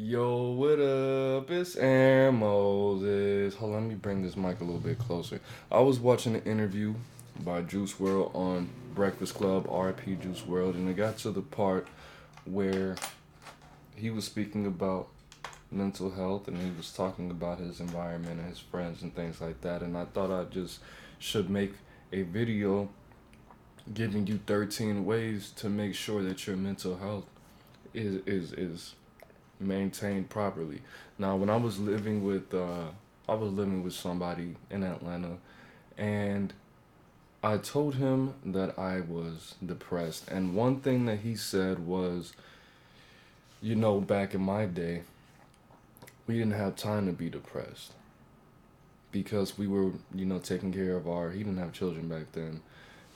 Yo, what up? It's Aaron Moses. Hold on, let me bring this mic a little bit closer. I was watching an interview by Juice World on Breakfast Club, RP Juice World, and it got to the part where he was speaking about mental health and he was talking about his environment and his friends and things like that. And I thought I just should make a video giving you 13 ways to make sure that your mental health is maintained properly. Now, when I was living with somebody in Atlanta, and I told him that I was depressed. And one thing that he said was, back in my day, we didn't have time to be depressed because we were, taking care of he didn't have children back then.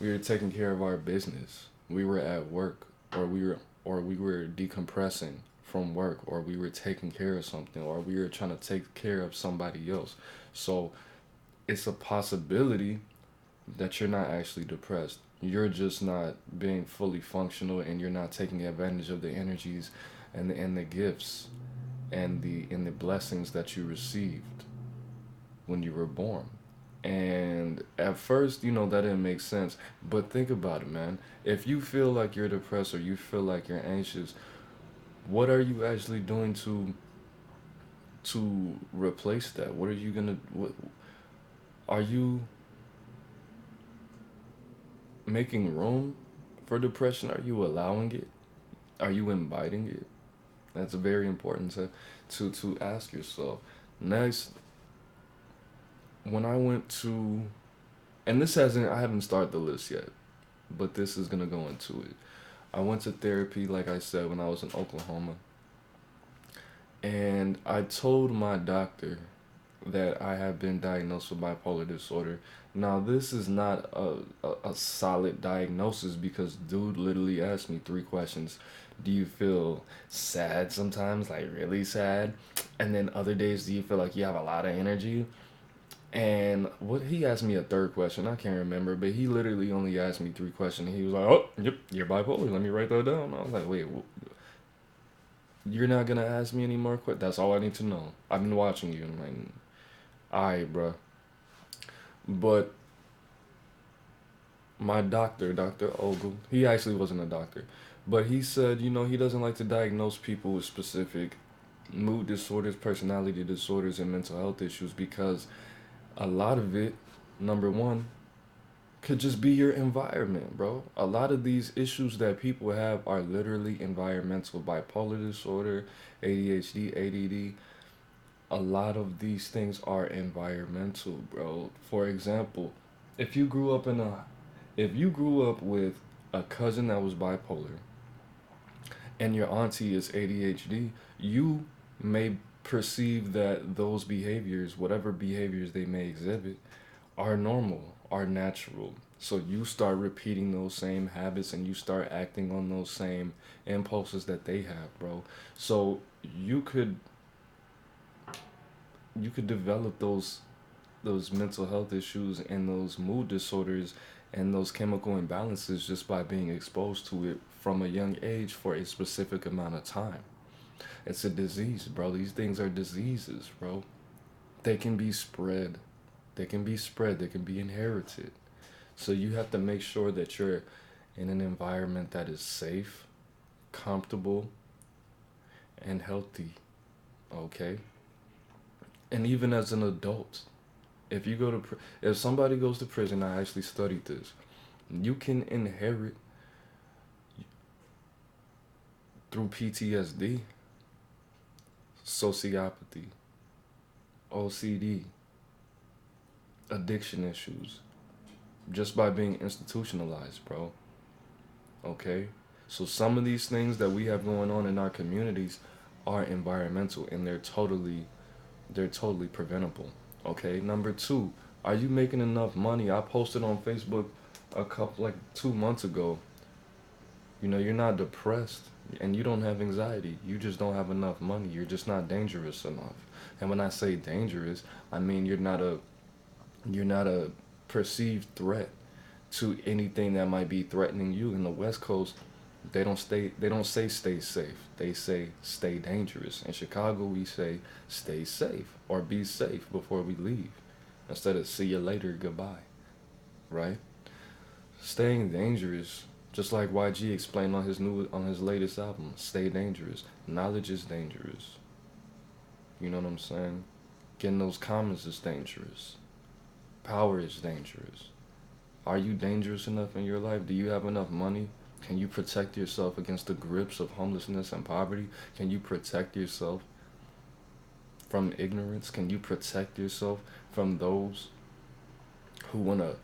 We were taking care of our business. We were at work, or we were decompressing from work, or we were taking care of something, or we were trying to take care of somebody else. So it's a possibility that you're not actually depressed. You're just not being fully functional, and you're not taking advantage of the energies and the gifts and the blessings that you received when you were born. And at first, that didn't make sense. But think about it, man. If you feel like you're depressed or you feel like you're anxious, what are you actually doing to replace that? What are you gonna what are you making room for depression? Are you allowing it? Are you inviting it? That's very important to ask yourself. Next, when I went to and this hasn't I haven't started the list yet, but this is gonna go into it. I went to therapy, like I said, when I was in Oklahoma, and I told my doctor that I have been diagnosed with bipolar disorder. Now, this is not a solid diagnosis because dude literally asked me three questions. Do you feel sad sometimes, like really sad? And then other days, do you feel like you have a lot of energy? And what he asked me a third question, I can't remember, but he literally only asked me three questions. He was like, "Oh, yep, you're bipolar. Let me write that down." I was like, "Wait, you're not gonna ask me any more questions? That's all I need to know. I've been watching you." And I'm like, "Alright, bro." But my doctor, Dr. Ogle, he actually wasn't a doctor, but he said, he doesn't like to diagnose people with specific mood disorders, personality disorders, and mental health issues because a lot of it, number one, could just be your environment, bro. A lot of these issues that people have are literally environmental. Bipolar disorder, ADHD, ADD. A lot of these things are environmental, bro. For example, if you grew up in a if you grew up with a cousin that was bipolar and your auntie is ADHD, you may perceive that those behaviors, whatever behaviors they may exhibit, are normal, are natural. So you start repeating those same habits and you start acting on those same impulses that they have, bro. So you could you could develop those mental health issues and those mood disorders and those chemical imbalances just by being exposed to it from a young age for a specific amount of time. It's a disease, bro. These things are diseases, bro. They can be spread. They can be spread. They can be inherited. So you have to make sure that you're in an environment that is safe, comfortable, and healthy. Okay? And even as an adult, if somebody goes to prison, I actually studied this. You can inherit through PTSD, sociopathy, OCD, addiction issues, just by being institutionalized, bro. Okay? So some of these things that we have going on in our communities are environmental and they're totally preventable. Okay? Number 2, are you making enough money? I posted on Facebook a couple like 2 months ago. You're not depressed and you don't have anxiety. You just don't have enough money. You're just not dangerous enough. And when I say dangerous, I mean you're not a perceived threat to anything that might be threatening you in the West Coast. They don't say stay safe. They say stay dangerous. In Chicago we say stay safe or be safe before we leave. Instead of see you later, goodbye. Right? Staying dangerous, just like YG explained on his latest album, Stay Dangerous. Knowledge is dangerous. You know what I'm saying? Getting those comments is dangerous. Power is dangerous. Are you dangerous enough in your life? Do you have enough money? Can you protect yourself against the grips of homelessness and poverty? Can you protect yourself from ignorance? Can you protect yourself from those who wanna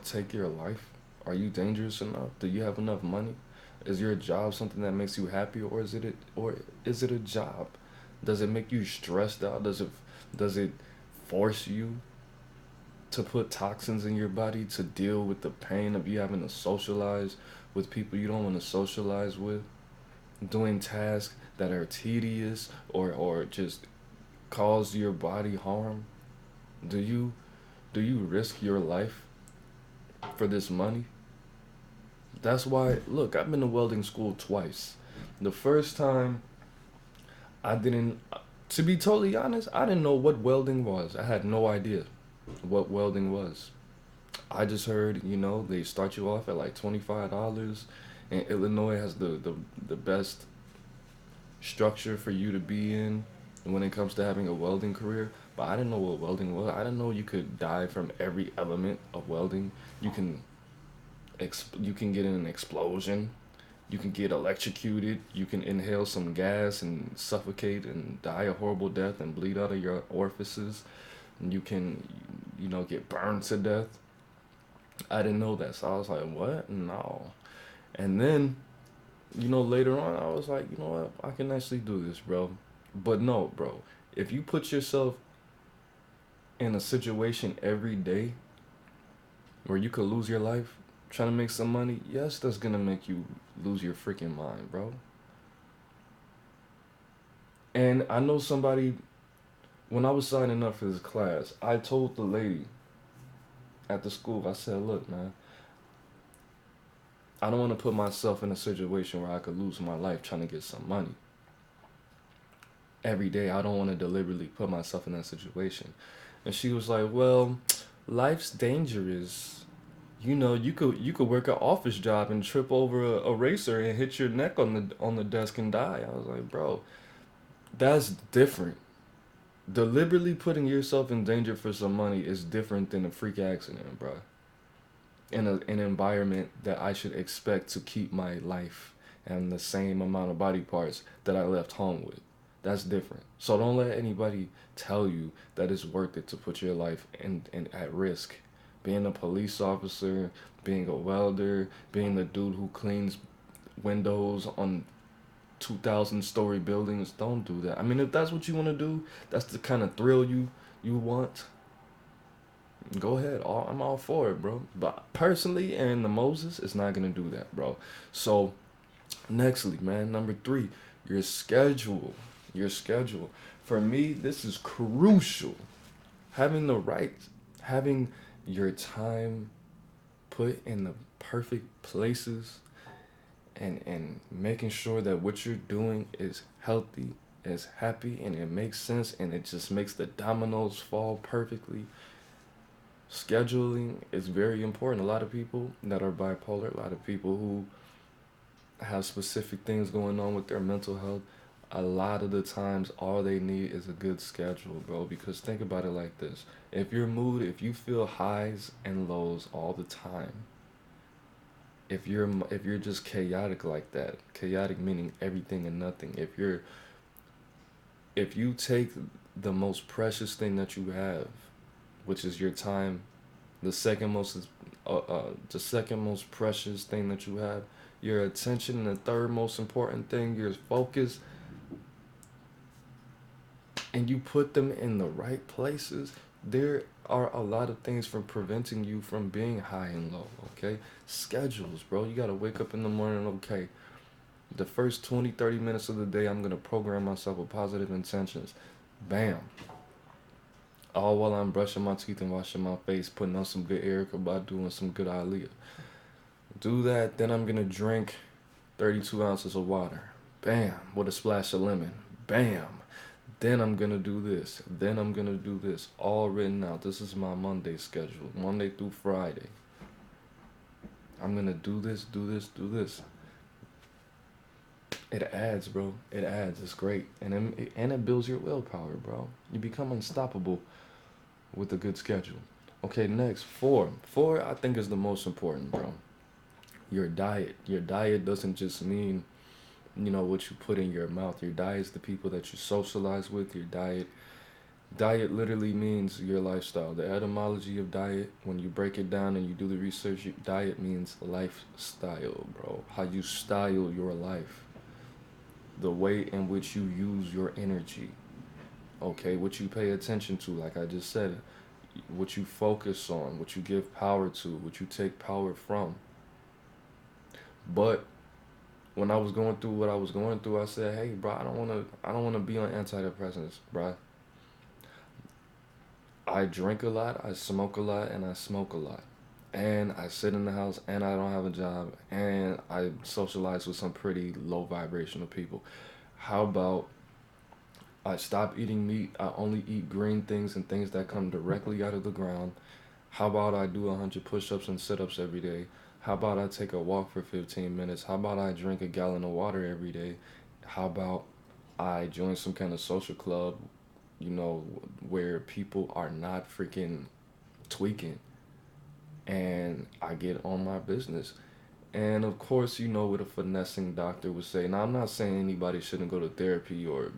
take your life? Are you dangerous enough? Do you have enough money? Is your job something that makes you happy, or is it a job? Does it make you stressed out? Does it force you to put toxins in your body to deal with the pain of you having to socialize with people you don't want to socialize with, doing tasks that are tedious or just cause your body harm? Do you risk your life for this money? That's why, look, I've been to welding school twice. The first time I didn't, to be totally honest, I didn't know what welding was. I had no idea what welding was. I just heard, they start you off at like $25, and Illinois has the best structure for you to be in when it comes to having a welding career. But I didn't know what welding was. I didn't know you could die from every element of welding. You can get in an explosion. You can get electrocuted. You can inhale some gas and suffocate and die a horrible death and bleed out of your orifices. And you can, get burned to death. I didn't know that, so I was like, what? No. And then, later on, I was like, you know what? I can actually do this, bro. But no, bro. If you put yourself in a situation every day where you could lose your life trying to make some money, yes, that's gonna make you lose your freaking mind, bro. And I know somebody, when I was signing up for this class, I told the lady at the school, I said, look, man, I don't want to put myself in a situation where I could lose my life trying to get some money. Every day, I don't want to deliberately put myself in that situation. And she was like, well, life's dangerous. You could work an office job and trip over a eraser and hit your neck on the desk and die. I was like, bro, that's different. Deliberately putting yourself in danger for some money is different than a freak accident, bro. In an environment that I should expect to keep my life and the same amount of body parts that I left home with. That's different. So don't let anybody tell you that it's worth it to put your life in at risk. Being a police officer, being a welder, being the dude who cleans windows on 2,000-story buildings. Don't do that. I mean, if that's what you want to do, that's the kind of thrill you want. Go ahead. I'm all for it, bro. But personally, Aaron the Moses is not gonna do that, bro. So, nextly, man, number 3, your schedule. Your schedule. For me, this is crucial. Having your time put in the perfect places, and making sure that what you're doing is healthy, is happy, and it makes sense, and it just makes the dominoes fall perfectly. Scheduling is very important. A lot of people that are bipolar, a lot of people who have specific things going on with their mental health, a lot of the times all they need is a good schedule, bro. Because think about it like this: if you feel highs and lows all the time, if you're just chaotic like that, chaotic meaning everything and nothing, if you take the most precious thing that you have, which is your time, the second most precious thing that you have, your attention, and the third most important thing, your focus, and you put them in the right places, there are a lot of things from preventing you from being high and low, okay? Schedules, bro. You gotta wake up in the morning, okay? The first 20, 30 minutes of the day, I'm gonna program myself with positive intentions. Bam. All while I'm brushing my teeth and washing my face, putting on some good Erica Badu and some good Aaliyah. Do that, then I'm gonna drink 32 ounces of water. Bam, with a splash of lemon. Bam. Then I'm gonna do this. Then I'm gonna do this. All written out. This is my Monday schedule. Monday through Friday. I'm gonna do this, do this, do this. It adds, bro. It adds. It's great, and it builds your willpower, bro. You become unstoppable with a good schedule. Okay, next four. Four, I think is the most important, bro. Your diet. Your diet doesn't just mean what you put in your mouth. Your diet is the people that you socialize with. Your diet literally means your lifestyle. The etymology of diet, when you break it down and you do the research, diet means lifestyle, bro. How you style your life, the way in which you use your energy. Okay, what you pay attention to, like I just said, what you focus on, what you give power to, what you take power from. But when I was going through what I was going through, I said, "Hey, bro, I don't wanna be on antidepressants, bro. I drink a lot, I smoke a lot, and I smoke a lot, and I sit in the house, and I don't have a job, and I socialize with some pretty low vibrational people. How about I stop eating meat? I only eat green things and things that come directly out of the ground. How about I do 100 push-ups and sit-ups every day? How about I take a walk for 15 minutes? How about I drink a gallon of water every day? How about I join some kind of social club, where people are not freaking tweaking, and I get on my business." And of course, what a finessing doctor would say. Now, I'm not saying anybody shouldn't go to therapy or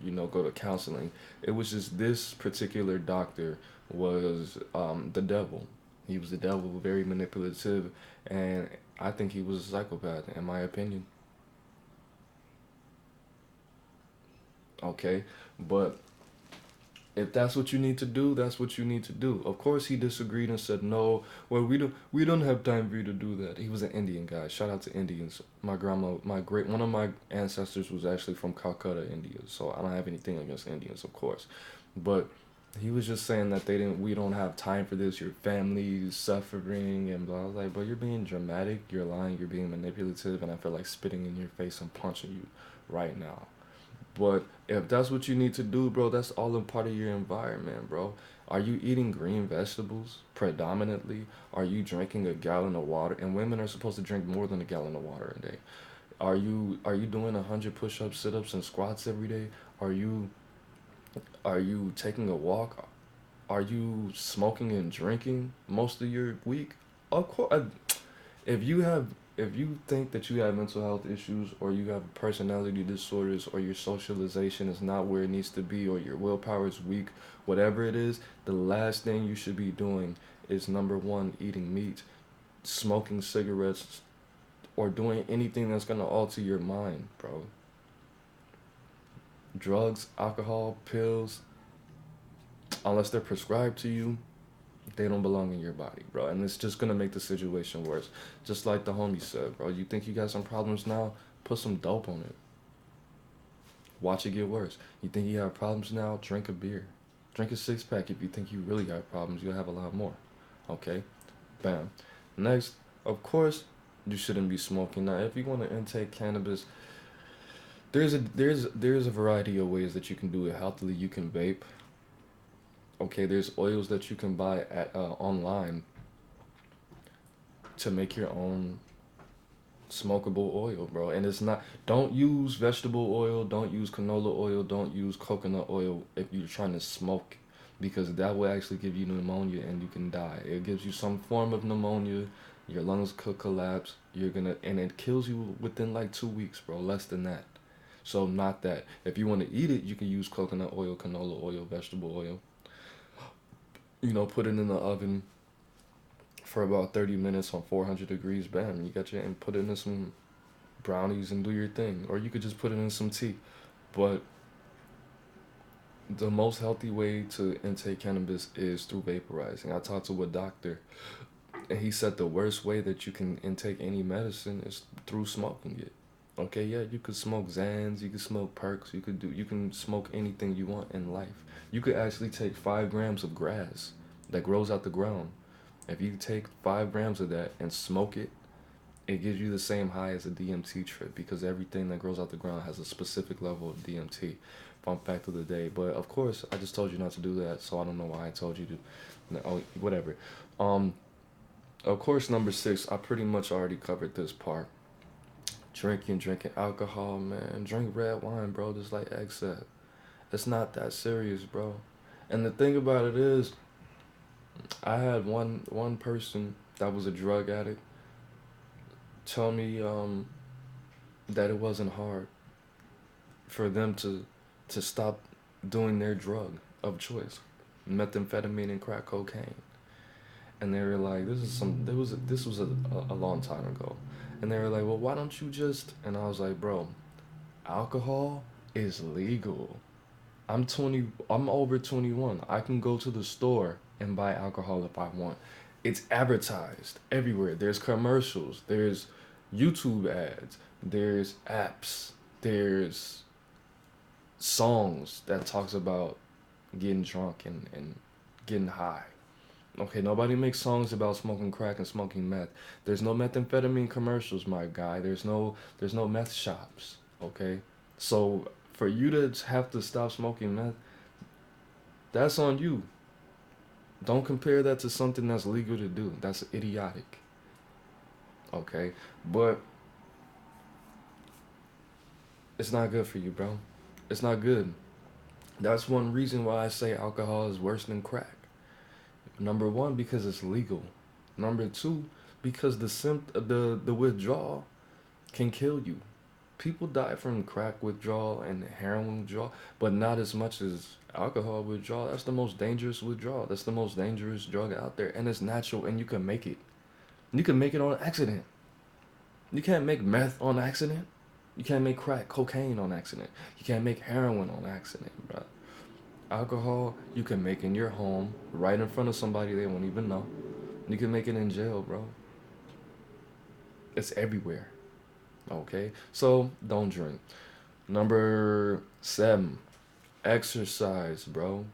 go to counseling. It was just this particular doctor was the devil. He was the devil, very manipulative, and I think he was a psychopath, in my opinion. Okay, but if that's what you need to do, that's what you need to do. Of course, he disagreed and said, "No, well, we don't have time for you to do that." He was an Indian guy. Shout out to Indians. My grandma, one of my ancestors was actually from Calcutta, India. So I don't have anything against Indians, of course, but he was just saying that we don't have time for this. Your family's suffering and blah. I was like, "But you're being dramatic. You're lying. You're being manipulative, and I feel like spitting in your face and punching you right now." But if that's what you need to do, bro, that's all a part of your environment, bro. Are you eating green vegetables predominantly? Are you drinking a gallon of water? And women are supposed to drink more than a gallon of water a day. Are you doing 100 push-ups, sit-ups, and squats every day? Are you are you taking a walk? Are you smoking and drinking most of your week? Of course, if you have if you think that you have mental health issues, or you have personality disorders, or your socialization is not where it needs to be, or your willpower is weak, whatever it is, the last thing you should be doing is number one, eating meat, smoking cigarettes, or doing anything that's going to alter your mind, bro. Drugs, alcohol, pills, unless they're prescribed to you, they don't belong in your body, bro. And it's just gonna make the situation worse. Just like the homie said, bro. You think you got some problems now? Put some dope on it. Watch it get worse. You think you have problems now? Drink a beer. Drink a six pack if you think you really have problems. You'll have a lot more. Okay? Bam. Next, of course, you shouldn't be smoking. Now, if you want to intake cannabis, there's a variety of ways that you can do it healthily. You can vape. Okay, there's oils that you can buy at online to make your own smokable oil, bro. And it's not. Don't use vegetable oil. Don't use canola oil. Don't use coconut oil if you're trying to smoke, because that will actually give you pneumonia and you can die. It gives you some form of pneumonia. Your lungs could collapse. And it kills you within like 2 weeks, bro. Less than that. So not that. If you want to eat it, you can use coconut oil, canola oil, vegetable oil. Put it in the oven for about 30 minutes on 400 degrees. Bam, you got your, and put it in some brownies and do your thing. Or you could just put it in some tea. But the most healthy way to intake cannabis is through vaporizing. I talked to a doctor, and he said the worst way that you can intake any medicine is through smoking it. Okay, yeah, you could smoke Zans, you could smoke Perks, you can smoke anything you want in life. You could actually take 5 grams of grass that grows out the ground. If you take 5 grams of that and smoke it, it gives you the same high as a DMT trip because everything that grows out the ground has a specific level of DMT. Fun fact of the day. But of course, I just told you not to do that, so I don't know why I told you to. No, oh, whatever. Um, of course, number six, I pretty much already covered this part. Drinking alcohol, man. Drink red wine, bro, just like X said. It's not that serious, bro. And the thing about it is, I had one person that was a drug addict tell me that it wasn't hard for them to stop doing their drug of choice, methamphetamine and crack cocaine. And they were like, this was a long time ago, and they were like, well, why don't you just? And I was like, bro, alcohol is legal. I'm 20. I'm over 21. I can go to the store and buy alcohol if I want. It's advertised everywhere. There's commercials. There's YouTube ads. There's apps. There's songs that talks about getting drunk and getting high. Okay, nobody makes songs about smoking crack and smoking meth. There's no methamphetamine commercials, my guy. There's no meth shops. Okay, so for you to have to stop smoking meth, that's on you. Don't compare that to something that's legal to do. That's idiotic. Okay, but it's not good for you, bro. It's not good. That's one reason why I say alcohol is worse than crack. Number one, because it's legal. Number two, because the withdrawal can kill you. People die from crack withdrawal and heroin withdrawal, but not as much as alcohol withdrawal. That's the most dangerous withdrawal. That's the most dangerous drug out there, and it's natural, and you can make it. You can make it on accident. You can't make meth on accident. You can't make crack cocaine on accident. You can't make heroin on accident, bro. Alcohol, you can make in your home, right in front of somebody they won't even know. You can make it in jail, bro. It's everywhere. Okay? So, don't drink. Number 7, exercise, bro.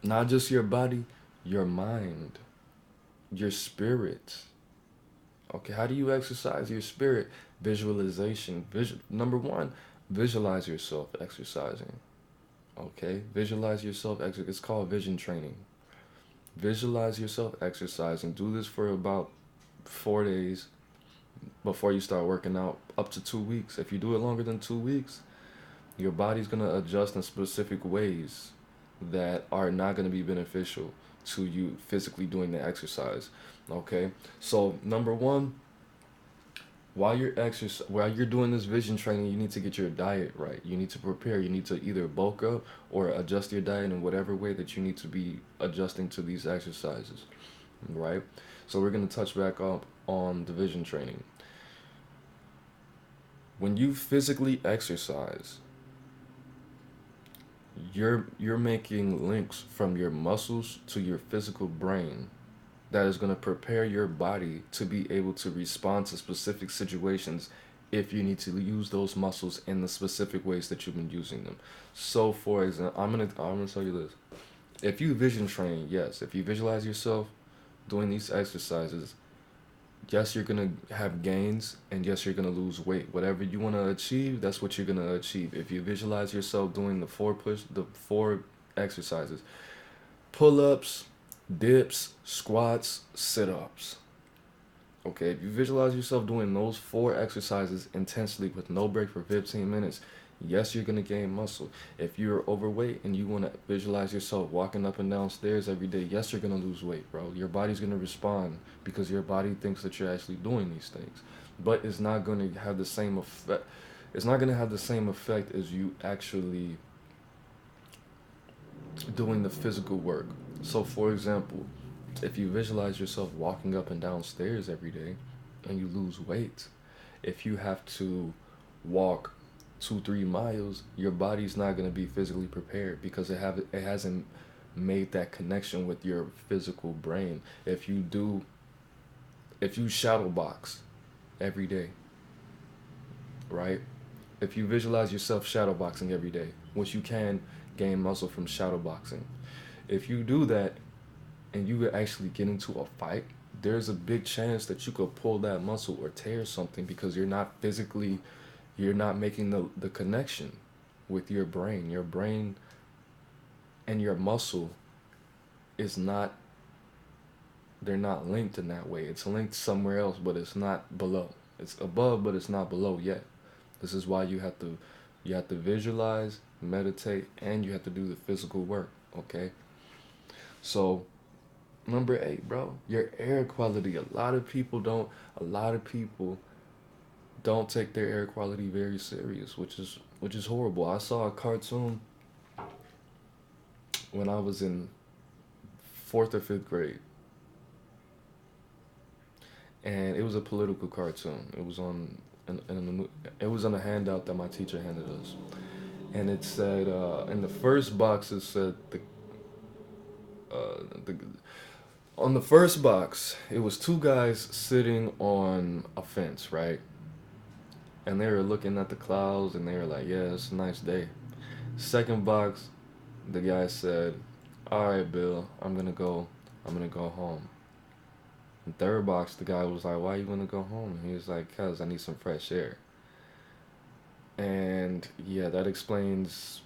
Not just your body, your mind, your spirit. Okay, how do you exercise your spirit? Visualization. Number 1, visualize yourself exercising. Okay, visualize yourself. It's called vision training. Visualize yourself exercising. Do this for about 4 days before you start working out, up to 2 weeks. If you do it longer than 2 weeks, your body's gonna adjust in specific ways that are not gonna be beneficial to you physically doing the exercise. Okay, so number 1, while you're doing this vision training, you need to get your diet right. You need to prepare. You need to either bulk up or adjust your diet in whatever way that you need to be adjusting to these exercises, right? So we're going to touch back up on the vision training. When you physically exercise, you're making links from your muscles to your physical brain that is going to prepare your body to be able to respond to specific situations if you need to use those muscles in the specific ways that you've been using them. So for example, I'm gonna tell you this. If you vision train, yes, if you visualize yourself doing these exercises, yes, you're gonna have gains, and yes, you're gonna lose weight. Whatever you want to achieve, that's what you're gonna achieve. If you visualize yourself doing the four exercises, pull-ups, dips, squats, sit-ups. Okay, if you visualize yourself doing those 4 exercises intensely with no break for 15 minutes, yes, you're going to gain muscle. If you're overweight and you want to visualize yourself walking up and down stairs every day, yes, you're going to lose weight, bro. Your body's going to respond because your body thinks that you're actually doing these things. But it's not going to have the same effect. It's not going to have the same effect as you actually doing the physical work. So, for example, if you visualize yourself walking up and down stairs every day and you lose weight, if you have to walk 2-3 miles, your body's not going to be physically prepared because it hasn't made that connection with your physical brain. If you shadow box every day, right? If you visualize yourself shadow boxing every day, which you can gain muscle from shadow boxing. If you do that and you actually get into a fight, there's a big chance that you could pull that muscle or tear something because you're not making the connection with your brain. Your brain and your muscle is not, they're not linked in that way. It's linked somewhere else, but it's not below. It's above, but it's not below yet. This is why you have to visualize, meditate, and you have to do the physical work. Okay. So number 8, bro, your air quality. A lot of people don't take their air quality very serious, which is horrible. I saw a cartoon when I was in fourth or fifth grade, and it was a political cartoon. It was on it was on a handout that my teacher handed us, and it said in the first box it said the on the first box it was two guys sitting on a fence, right? And they were looking at the clouds and they were like, "Yeah, it's a nice day." Second box, the guy said, "All right, Bill, I'm gonna go home." And third box, the guy was like, "Why you wanna go home?" And he was like, "Cause I need some fresh air." And yeah, that explains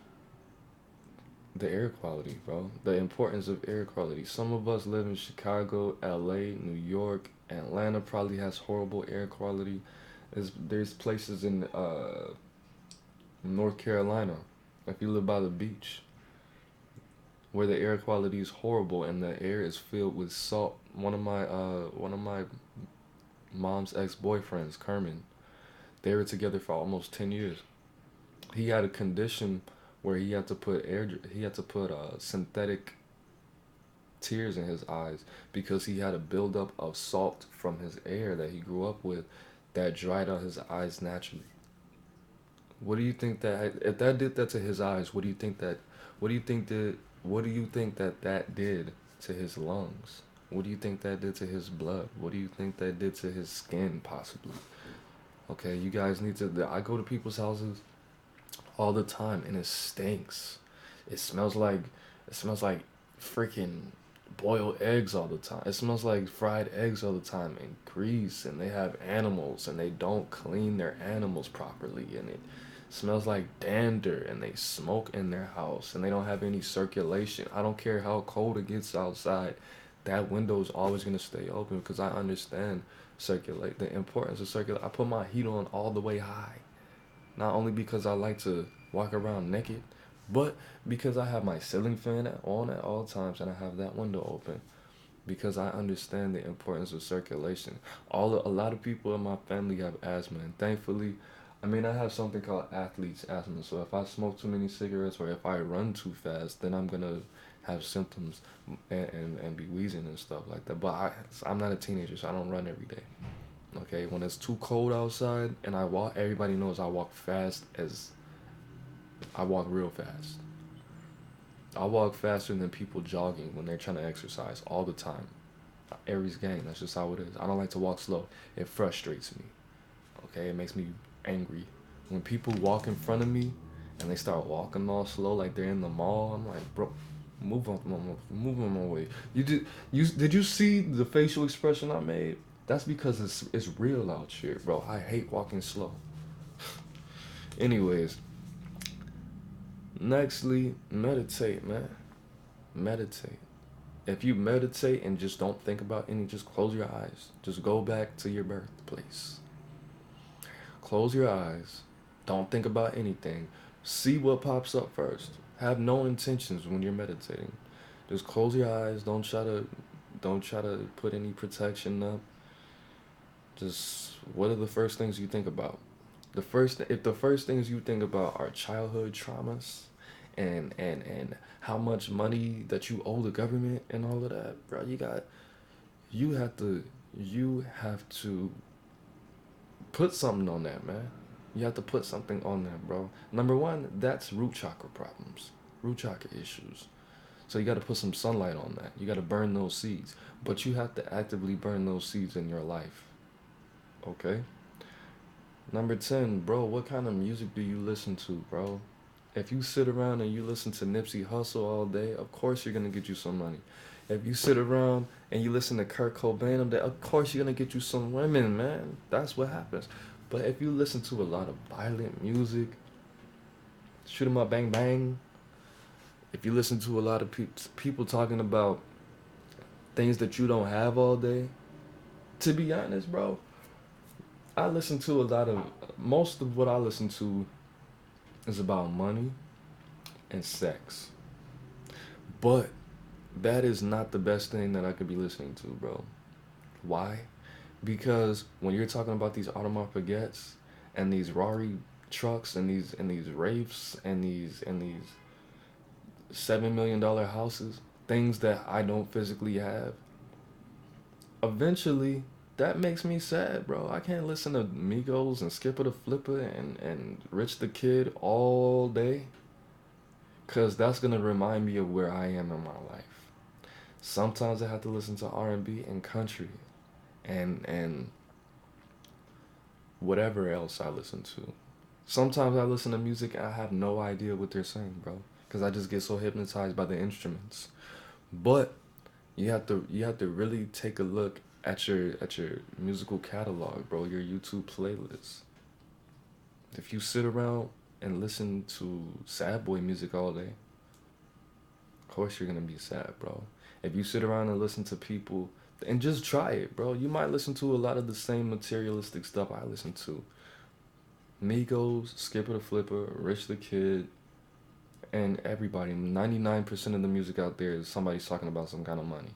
the air quality, bro. The importance of air quality. Some of us live in Chicago, LA, New York, Atlanta probably has horrible air quality. There's places in North Carolina, if you live by the beach, where the air quality is horrible and the air is filled with salt. One of my mom's ex boyfriends, Kerman, they were together for almost 10 years. He had a condition where he had to put synthetic tears in his eyes because he had a buildup of salt from his air that he grew up with that dried out his eyes naturally. What do you think that if that did that to his eyes? What do you think that what do you think that that did to his lungs? What do you think that did to his blood? What do you think that did to his skin possibly? Okay, you guys need to. I go to people's houses all the time and it stinks. It smells like it smells like freaking boiled eggs all the time. It smells like fried eggs all the time and grease, and they have animals and they don't clean their animals properly, and it smells like dander, and they smoke in their house and they don't have any circulation. I don't care how cold it gets outside. That window is always going to stay open because I understand circulate the importance of circulate. I put my heat on all the way high. Not only because I like to walk around naked, but because I have my ceiling fan on at all times and I have that window open. Because I understand the importance of circulation. A lot of people in my family have asthma, and thankfully, I mean, I have something called athlete's asthma. So if I smoke too many cigarettes or if I run too fast, then I'm gonna have symptoms and be wheezing and stuff like that. But I'm not a teenager, so I don't run every day. Okay, when it's too cold outside and I walk, everybody knows I walk real fast. I walk faster than people jogging when they're trying to exercise all the time. Aries gang, that's just how it is. I don't like to walk slow. It frustrates me. Okay, it makes me angry. When people walk in front of me and they start walking all slow like they're in the mall, I'm like, bro, move on my way. Did you see the facial expression I made? That's because it's real out here, bro. I hate walking slow. Anyways, nextly, meditate, man. Meditate. If you meditate and just don't think about any, just close your eyes. Just go back to your birthplace. Close your eyes. Don't think about anything. See what pops up first. Have no intentions when you're meditating. Just close your eyes. Don't try to put any protection up. Just what are the first things you think about? If the first things you think about are childhood traumas and how much money that you owe the government and all of that, bro, you have to you have to put something on that, man. You have to put something on that, bro. Number one, that's root chakra problems, root chakra issues. So you got to put some sunlight on that. You got to burn those seeds, but you have to actively burn those seeds in your life. Okay. Number 10, bro, what kind of music do you listen to, bro? If you sit around and you listen to Nipsey Hussle all day, of course you're going to get you some money. If you sit around and you listen to Kurt Cobain, of course you're gonna get you some women, man. That's what happens. But if you listen to a lot of violent music, shoot 'em up, bang bang. If you listen to a lot of people talking about things that you don't have all day, to be honest, bro, I listen to a lot of most of what I listen to is about money and sex. But that is not the best thing that I could be listening to, bro. Why? Because when you're talking about these Audemars Piguets and these Rari trucks and these Wraiths and these $7 million houses, things that I don't physically have, eventually that makes me sad, bro. I can't listen to Migos and Skipper the Flipper and Rich the Kid all day, cause that's gonna remind me of where I am in my life. Sometimes I have to listen to R&B and country and whatever else I listen to. Sometimes I listen to music and I have no idea what they're saying, bro, because I just get so hypnotized by the instruments. But you have to really take a look at your musical catalog, bro, your YouTube playlist. If you sit around and listen to sad boy music all day, of course you're gonna be sad, bro. If you sit around and listen to people and just try it, bro, you might listen to a lot of the same materialistic stuff I listen to. Migos, Skipper the Flipper, Rich the Kid, and everybody. 99% of the music out there is somebody's talking about some kind of money.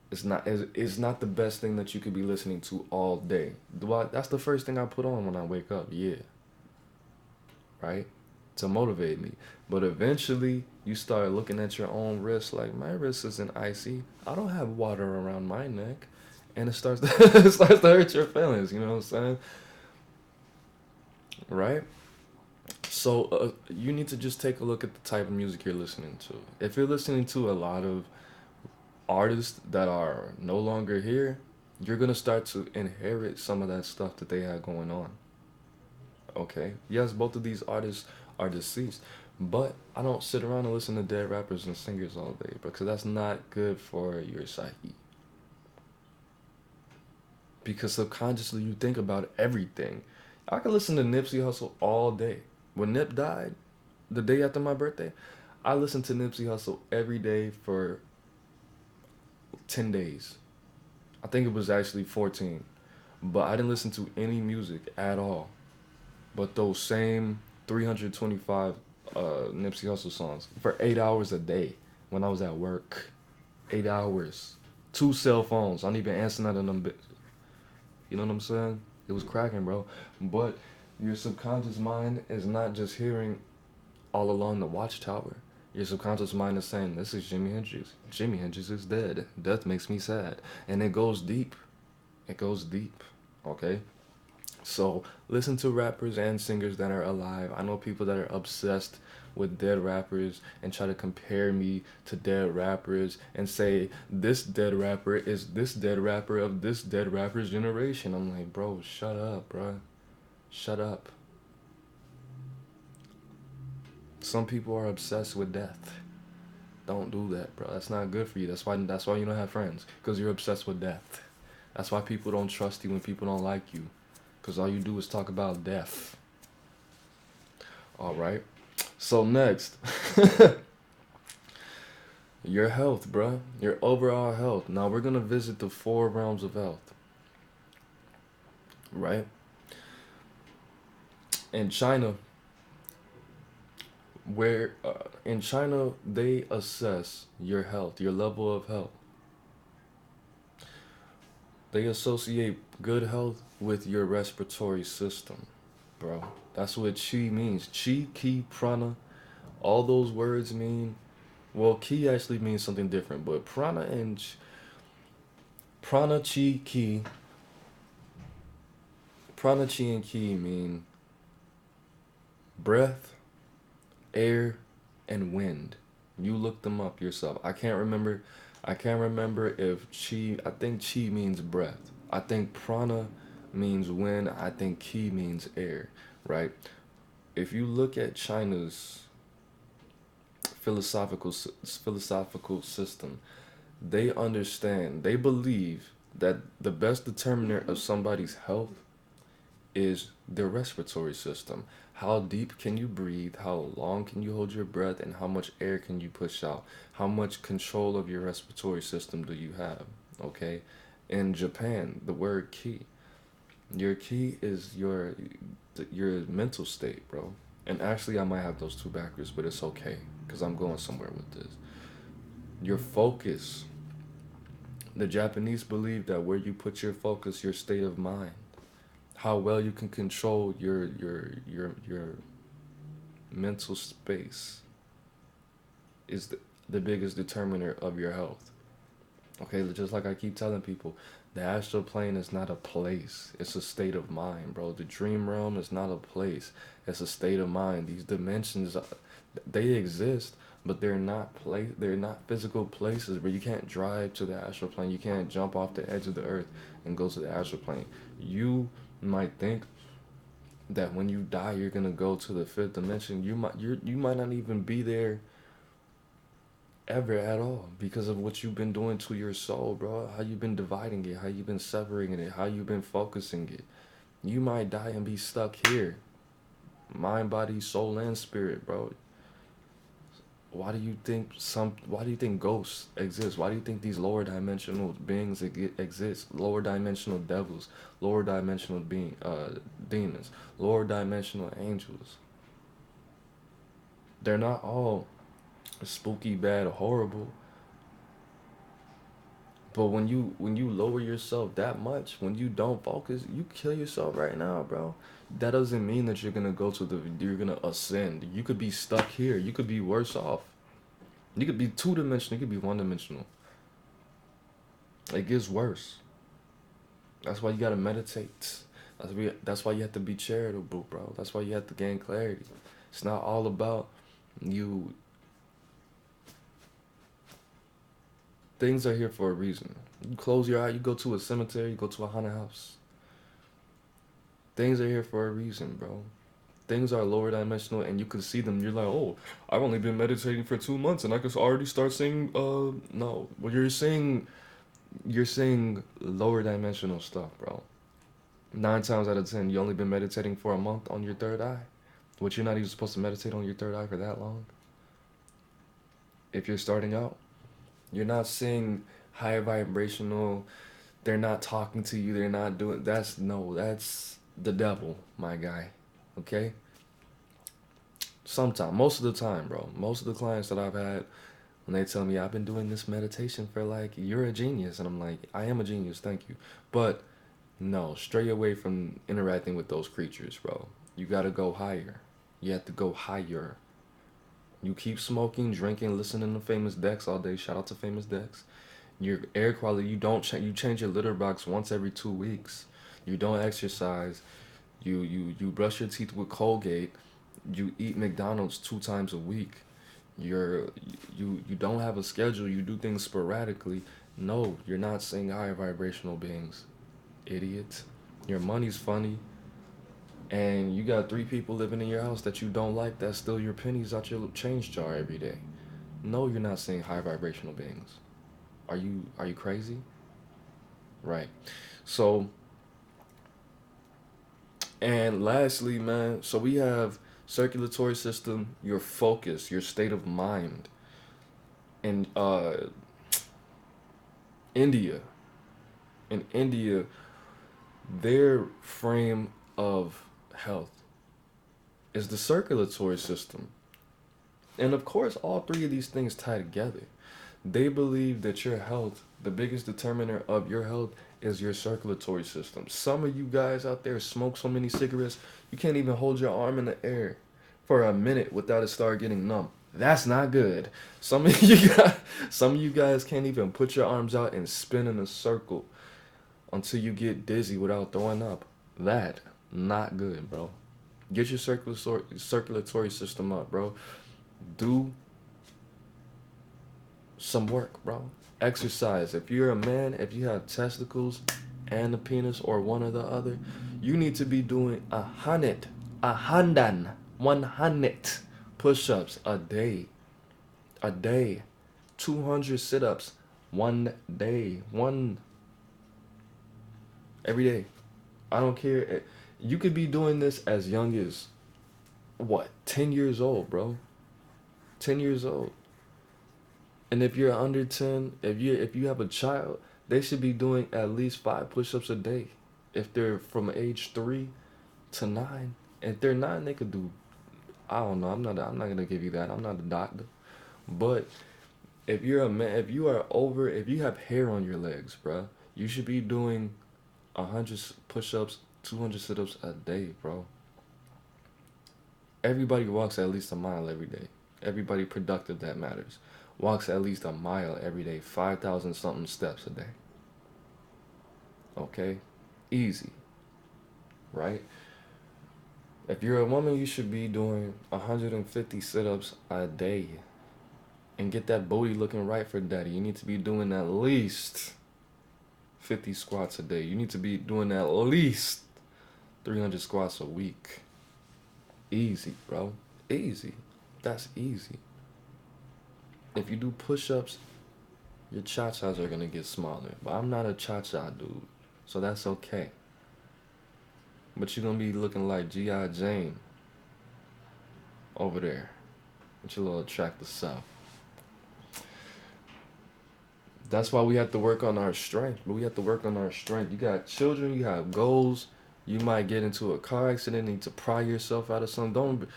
It's not the best thing that you could be listening to all day. That's the first thing I put on when I wake up. Yeah, right? To motivate me. But eventually, you start looking at your own wrist like, my wrist isn't icy. I don't have water around my neck. And it starts to, it starts to hurt your feelings, you know what I'm saying? Right? So you need to just take a look at the type of music you're listening to. If you're listening to a lot of artists that are no longer here, you're going to start to inherit some of that stuff that they had going on. Okay? Yes, both of these artists are deceased, but I don't sit around and listen to dead rappers and singers all day because that's not good for your psyche. Because subconsciously you think about everything. I could listen to Nipsey Hussle all day. When Nip died, the day after my birthday, I listened to Nipsey Hussle every day for 10 days. I think it was actually 14. But I didn't listen to any music at all. But those same 325 Nipsey Hussle songs for 8 hours a day when I was at work. 8 hours. 2 cell phones. I don't even answer none of them bitches. You know what I'm saying? It was cracking, bro. But your subconscious mind is not just hearing all along the watchtower. Your subconscious mind is saying, this is Jimi Hendrix. Jimi Hendrix is dead. Death makes me sad. And it goes deep. It goes deep. Okay? So listen to rappers and singers that are alive. I know people that are obsessed with dead rappers and try to compare me to dead rappers and say this dead rapper is this dead rapper of this dead rapper's generation. I'm like, bro, shut up, bro. Shut up. Some people are obsessed with death. Don't do that, bro. That's not good for you. That's why you don't have friends, because you're obsessed with death. That's why people don't trust you when people don't like you, because all you do is talk about death. All right. So next, your health, bro. Your overall health. Now we're gonna visit the 4 realms of health. Right. In China, in China they assess your health, your level of health. They associate good health with your respiratory system, bro. That's what chi means. Chi, ki, prana, all those words mean, well, ki actually means something different, but prana, chi, ki, prana, chi, and ki mean breath, air, and wind. You look them up yourself. I can't remember if chi, I think chi means breath. I think prana means wind. I think ki means air, right? If you look at China's philosophical system. They understand. They believe that the best determiner of somebody's health is their respiratory system. How deep can you breathe? How long can you hold your breath? And how much air can you push out? How much control of your respiratory system do you have? Okay? In Japan, the word ki. Your ki is your mental state, bro. And actually, I might have those two backwards, but it's okay because I'm going somewhere with this. Your focus. The Japanese believe that where you put your focus, your state of mind, how well you can control your mental space is the biggest determiner of your health. Okay, just like I keep telling people, the astral plane is not a place. It's a state of mind, bro. The dream realm is not a place. It's a state of mind. These dimensions, they exist, but they're not physical places where you can't drive to the astral plane. You can't jump off the edge of the earth and go to the astral plane. You might think that when you die you're gonna go to the fifth dimension. You might not even be there ever at all because of what you've been doing to your soul, bro. How you've been dividing it, how you've been severing it, how you've been focusing it. You might die and be stuck here. Mind, body, soul, and spirit, bro. Why do you think ghosts exist? Why do you think these lower dimensional beings exist? Lower dimensional devils, lower dimensional demons, lower dimensional angels. They're not all spooky, bad, horrible. But when you lower yourself that much, when you don't focus, you kill yourself right now, bro. That doesn't mean that you're gonna ascend. You could be stuck here. You could be worse off. You could be two dimensional. You could be one dimensional. It gets worse. That's why you gotta meditate. That's why you have to be charitable, bro. That's why you have to gain clarity. It's not all about you. Things are here for a reason. You close your eye, you go to a cemetery, you go to a haunted house. Things are here for a reason, bro. Things are lower dimensional and you can see them. You're like, oh, I've only been meditating for 2 months and I could already start seeing, no. Well, you're saying lower dimensional stuff, bro. 9 times out of 10, you only been meditating for a month on your third eye. Which you're not even supposed to meditate on your third eye for that long. If you're starting out. You're not seeing high vibrational. They're not talking to you. They're not doing. That's the devil, my guy. Okay. Sometimes, most of the time, bro. Most of the clients that I've had, when they tell me I've been doing this meditation for like, you're a genius, and I'm like, I am a genius, thank you. But no, stray away from interacting with those creatures, bro. You gotta go higher. You have to go higher. You keep smoking, drinking, listening to Famous Dex all day. Shout out to Famous Dex. Your air quality, you change your litter box once every 2 weeks. You don't exercise. You brush your teeth with Colgate. You eat McDonald's 2 times a week. You don't have a schedule. You do things sporadically. No, you're not seeing higher vibrational beings, idiot. Your money's funny. And you got 3 people living in your house that you don't like that steal your pennies out your change jar every day. No, you're not seeing high vibrational beings. Are you crazy? Right. So, and lastly, man, so we have circulatory system, your focus, your state of mind. In India, in India, their frame of health is the circulatory system. And of course, all 3 of these things tie together. They believe that your health, the biggest determiner of your health, is your circulatory system. Some of you guys out there smoke so many cigarettes, you can't even hold your arm in the air for a minute without it start getting numb. That's not good. Some of you guys can't even put your arms out and spin in a circle until you get dizzy without throwing up. That, not good, bro. Get your circulatory system up, bro. Do some work, bro. Exercise. If you're a man, if you have testicles and a penis or one or the other, you need to be doing 100 push-ups a day. a day. 200 sit-ups one day. One every day. I don't care. You could be doing this as young as what? 10 years old, bro. 10 years old. And if you're under 10, if you have a child, they should be doing at least 5 push-ups a day. If they're from age 3 to 9. If they're 9, they could do, I don't know. I'm not going to give you that. I'm not a doctor. But if you're a man, if you are over, if you have hair on your legs, bro, you should be doing 100 push-ups, 200 sit-ups a day, bro. Everybody walks at least a mile every day. Everybody productive that matters walks at least a mile every day, 5,000 something steps a day. Okay? Easy, right? If you're a woman, you should be doing 150 sit-ups a day. And get that booty looking right for daddy. You need to be doing at least 50 squats a day. You need to be doing at least 300 squats a week. Easy, bro. Easy. That's easy. If you do push-ups, your cha-chas are gonna get smaller. But I'm not a cha-cha dude, so that's okay. But you're gonna be looking like G.I. Jane over there with your little attractive self. That's why we have to work on our strength. But we have to work on our strength. You got children, you have goals. You might get into a car accident, need to pry yourself out of something. Don't.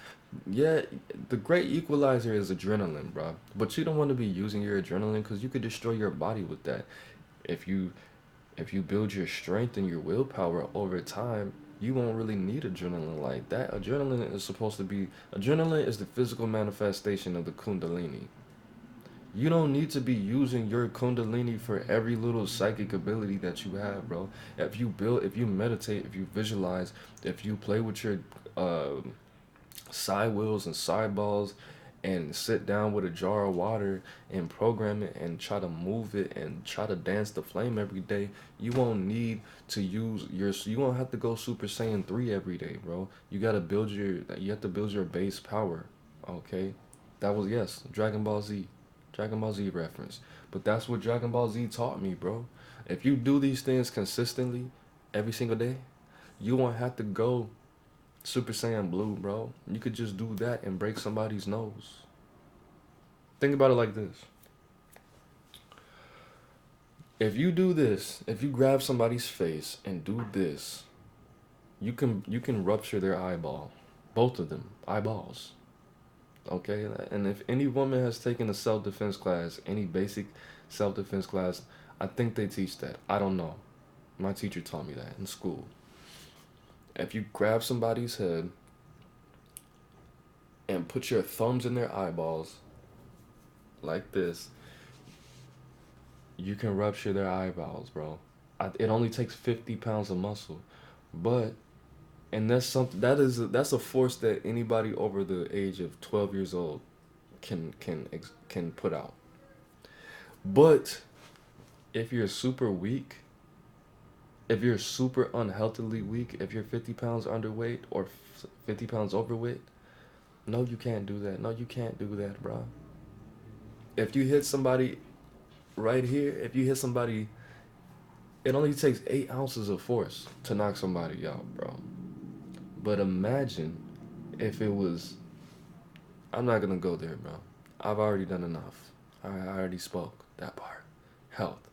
Yeah, the great equalizer is adrenaline, bro. But you don't want to be using your adrenaline because you could destroy your body with that. If you if you build your strength and your willpower over time, you won't really need adrenaline like that. Adrenaline is the physical manifestation of the kundalini. You don't need to be using your kundalini for every little psychic ability that you have, bro. If you meditate, if you visualize, if you play with your uh, side wheels and side balls and sit down with a jar of water and program it and try to move it and try to dance the flame every day, you won't need to you won't have to go Super Saiyan 3 every day, bro. You have to build your base power, okay? That was, yes, Dragon Ball Z reference. But that's what Dragon Ball Z taught me, bro. If you do these things consistently every single day, you won't have to go Super Saiyan Blue, bro. You could just do that and break somebody's nose. Think about it like this. If you do this, if you grab somebody's face and do this, you can rupture their eyeball. Both of them, eyeballs. Okay? And if any woman has taken a self-defense class, any basic self-defense class, I think they teach that. I don't know. My teacher taught me that in school. If you grab somebody's head and put your thumbs in their eyeballs like this, you can rupture their eyeballs, bro. It only takes 50 pounds of muscle, but and that's a force that anybody over the age of 12 years old can put out. But if you're super weak, if you're super unhealthily weak, if you're 50 pounds underweight or 50 pounds overweight, no, you can't do that. No, you can't do that, bro. If you hit somebody right here, if you hit somebody, it only takes 8 ounces of force to knock somebody out, bro. But imagine if it was, I'm not gonna go there, bro. I've already done enough. I already spoke that part. Health.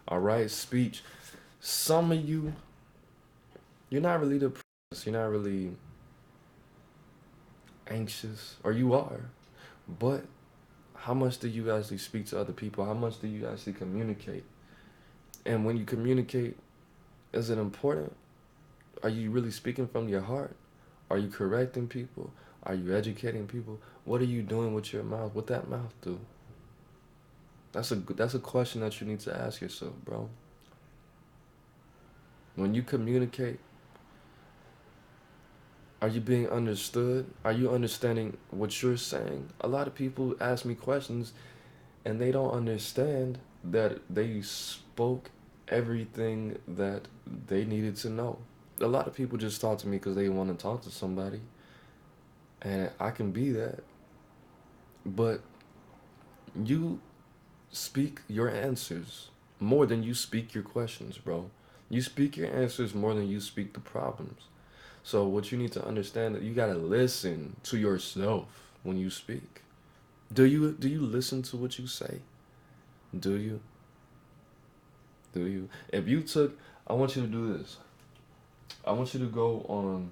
All right, speech. Some of you, you're not really depressed. You're not really anxious, or you are. But how much do you actually speak to other people? How much do you actually communicate? And when you communicate, is it important? Are you really speaking from your heart? Are you correcting people? Are you educating people? What are you doing with your mouth? What that mouth do? That's a question that you need to ask yourself, bro. When you communicate, are you being understood? Are you understanding what you're saying? A lot of people ask me questions and they don't understand that they spoke everything that they needed to know. A lot of people just talk to me because they want to talk to somebody, and I can be that. But You speak your answers more than you speak your questions, bro. You speak your answers more than you speak the problems. So what you need to understand that you gotta listen to yourself when you speak. Do you listen to what you say? Do you? Do you? If you took, I want you to do this. I want you to go on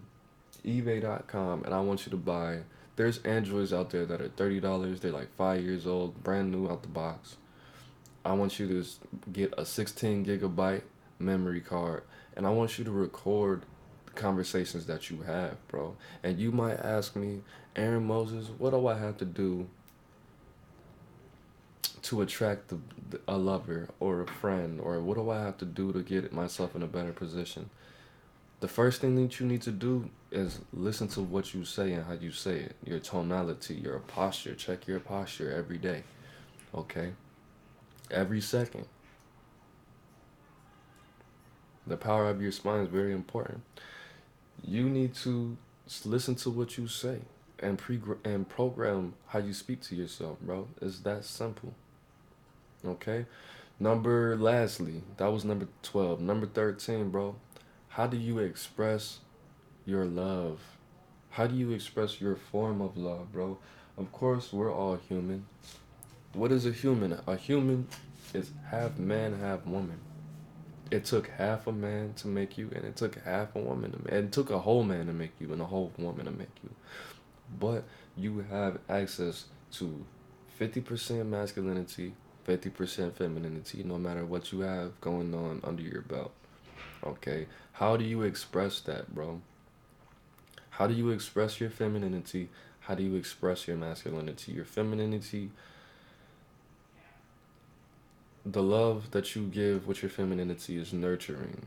eBay.com and I want you to buy. There's Androids out there that are $30. They're like 5 years old, brand new out the box. I want you to get a 16 gigabyte memory card, and I want you to record the conversations that you have, bro. And you might ask me, Aaron Moses, what do I have to do to attract a lover or a friend, or what do I have to do to get myself in a better position? The first thing that you need to do is listen to what you say and how you say it, your tonality, your posture. Check your posture every day, okay? Every second. The power of your spine is very important. You need to listen to what you say and program how you speak to yourself, bro. It's that simple. Okay? Lastly, that was number 12. Number 13, bro. How do you express your love? How do you express your form of love, bro? Of course, we're all human. What is a human? A human is half man, half woman. It took half a man to make you, and it took half a woman to make. And it took a whole man to make you, and a whole woman to make you. But you have access to 50% masculinity, 50% femininity, no matter what you have going on under your belt. Okay? How do you express that, bro? How do you express your femininity? How do you express your masculinity? Your femininity, the love that you give with your femininity is nurturing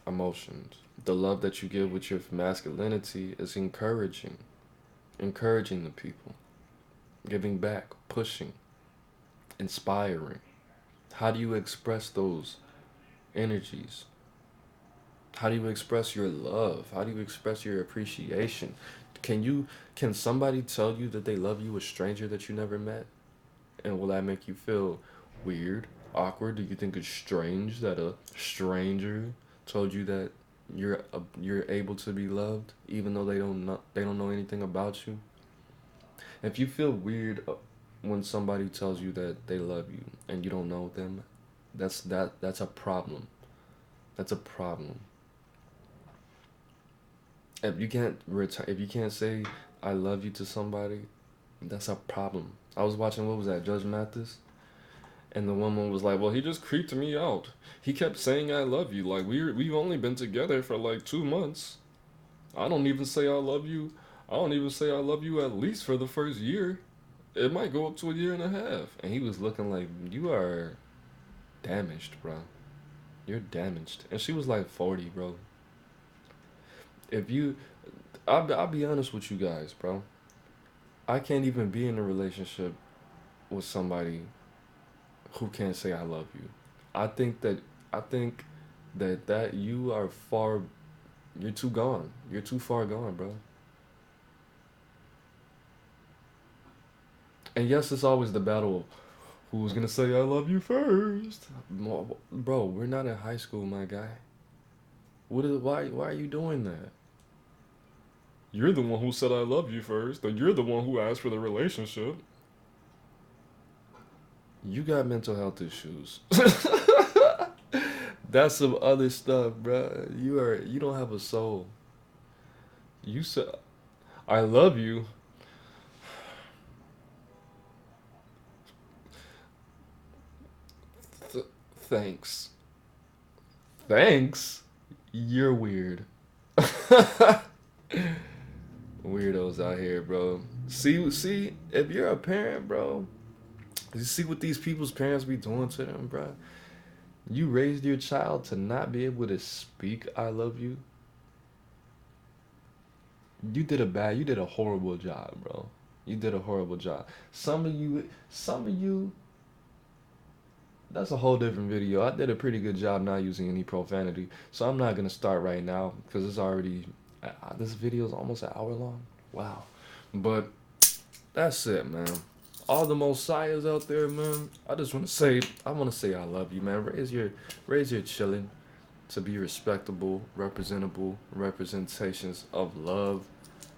emotions. The love that you give with your masculinity is encouraging the people, giving back, pushing, inspiring. How do you express those energies? How do you express your love? How do you express your appreciation? Can somebody tell you that they love you, a stranger that you never met? And will that make you feel weird, awkward? Do you think it's strange that a stranger told you that you're able to be loved, even though they don't know anything about you? If you feel weird when somebody tells you that they love you and you don't know them, that's a problem. That's a problem. If you can't say I love you to somebody, that's a problem. I was watching, what was that, Judge Mathis? And the woman was like, "Well, he just creeped me out. He kept saying I love you. Like we've only been together for like 2 months. I don't even say I love you. I don't even say I love you at least for the first year. It might go up to a year and a half." And he was looking like, "You are damaged, bro. You're damaged." And she was like 40, bro. If you, I'll be honest with you guys, bro. I can't even be in a relationship with somebody who can't say I love you. I think that I think that you are far. You're too gone. You're too far gone, bro. And yes, it's always the battle of who's gonna say I love you first. Bro, we're not in high school, my guy. Why are you doing that? You're the one who said I love you first, and you're the one who asked for the relationship. You got mental health issues. That's some other stuff, bro. You don't have a soul. You said I love you. Thanks. Thanks. You're weird. Weirdos out here, bro. See, if you're a parent, bro, you see what these people's parents be doing to them, bro. You raised your child to not be able to speak "I love you." You did a horrible job, bro. You did a horrible job. Some of you, that's a whole different video. I did a pretty good job not using any profanity, so I'm not gonna start right now because it's already, this video is almost an hour long. Wow, but that's it, man. all the Mosiahs out there, man. I want to say I love you, man. Raise your chillin' to be respectable, representable representations of love,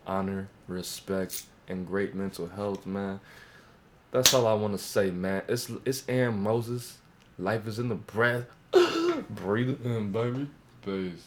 honor, respect, and great mental health, man. That's all I want to say, man. It's Aaron Moses. Life is in the breath. Breathe it in, baby. Peace.